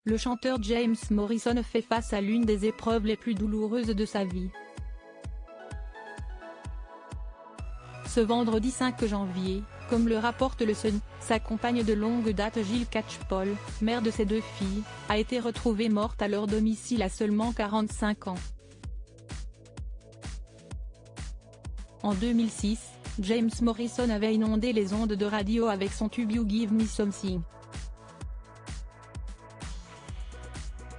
Le chanteur James Morrison fait face à l'une des épreuves les plus douloureuses de sa vie. Ce vendredi 5 janvier, comme le rapporte le Sun, sa compagne de longue date Jill Catchpole, mère de ses 2 filles, a été retrouvée morte à leur domicile à seulement 45 ans. En 2006, James Morrison avait inondé les ondes de radio avec son tube You Give Me Something.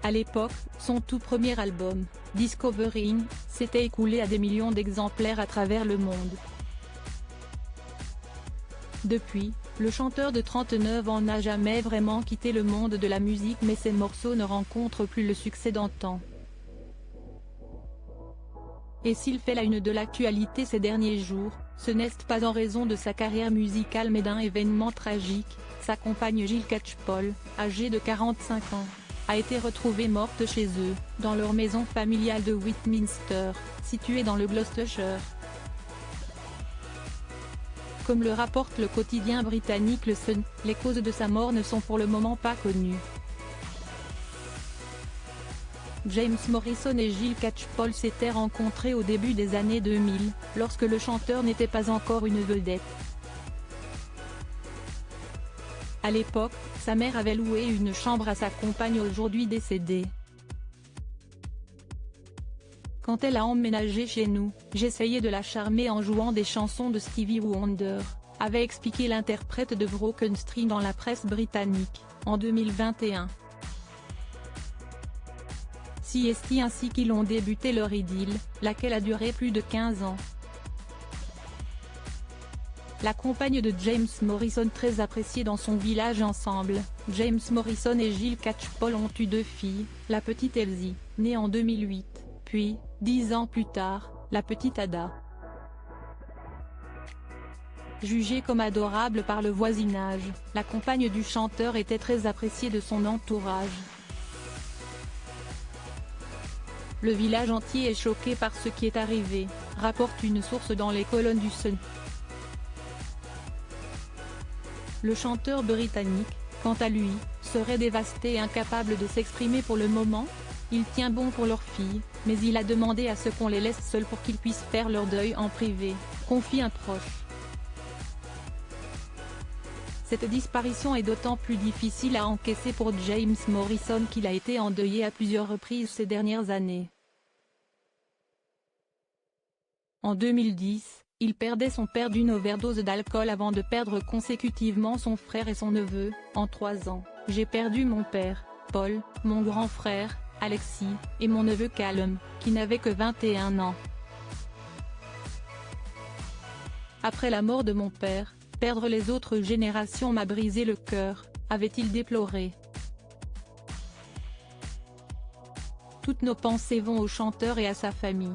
À l'époque, son tout premier album, Discovering, s'était écoulé à des millions d'exemplaires à travers le monde. Depuis, le chanteur de 39 ans n'a jamais vraiment quitté le monde de la musique, mais ses morceaux ne rencontrent plus le succès d'antan. Et s'il fait la une de l'actualité ces derniers jours, ce n'est pas en raison de sa carrière musicale mais d'un événement tragique. Sa compagne Jill Catchpole, âgée de 45 ans, a été retrouvée morte chez eux, dans leur maison familiale de Westminster, située dans le Gloucestershire. Comme le rapporte le quotidien britannique le Sun, les causes de sa mort ne sont pour le moment pas connues. James Morrison et Jill Catchpole s'étaient rencontrés au début des années 2000, lorsque le chanteur n'était pas encore une vedette. À l'époque, sa mère avait loué une chambre à sa compagne aujourd'hui décédée. Quand elle a emménagé chez nous, j'essayais de la charmer en jouant des chansons de Stevie Wonder, avait expliqué l'interprète de Broken String dans la presse britannique, en 2021. C'est ainsi qu'ils ont débuté leur idylle, laquelle a duré plus de 15 ans. La compagne de James Morrison très appréciée dans son village ensemble, James Morrison et Jill Catchpole ont eu 2 filles, la petite Elsie, née en 2008, puis, 10 ans plus tard, la petite Ada. Jugée comme adorable par le voisinage, la compagne du chanteur était très appréciée de son entourage. Le village entier est choqué par ce qui est arrivé, rapporte une source dans les colonnes du Sun. Le chanteur britannique, quant à lui, serait dévasté et incapable de s'exprimer pour le moment. Il tient bon pour leur fille, mais il a demandé à ce qu'on les laisse seuls pour qu'ils puissent faire leur deuil en privé, confie un proche. Cette disparition est d'autant plus difficile à encaisser pour James Morrison qu'il a été endeuillé à plusieurs reprises ces dernières années. En 2010, il perdait son père d'une overdose d'alcool avant de perdre consécutivement son frère et son neveu. En 3 ans, j'ai perdu mon père, Paul, mon grand frère, Alexis, et mon neveu Callum, qui n'avait que 21 ans. Après la mort de mon père, perdre les autres générations m'a brisé le cœur, avait-il déploré. Toutes nos pensées vont au chanteur et à sa famille.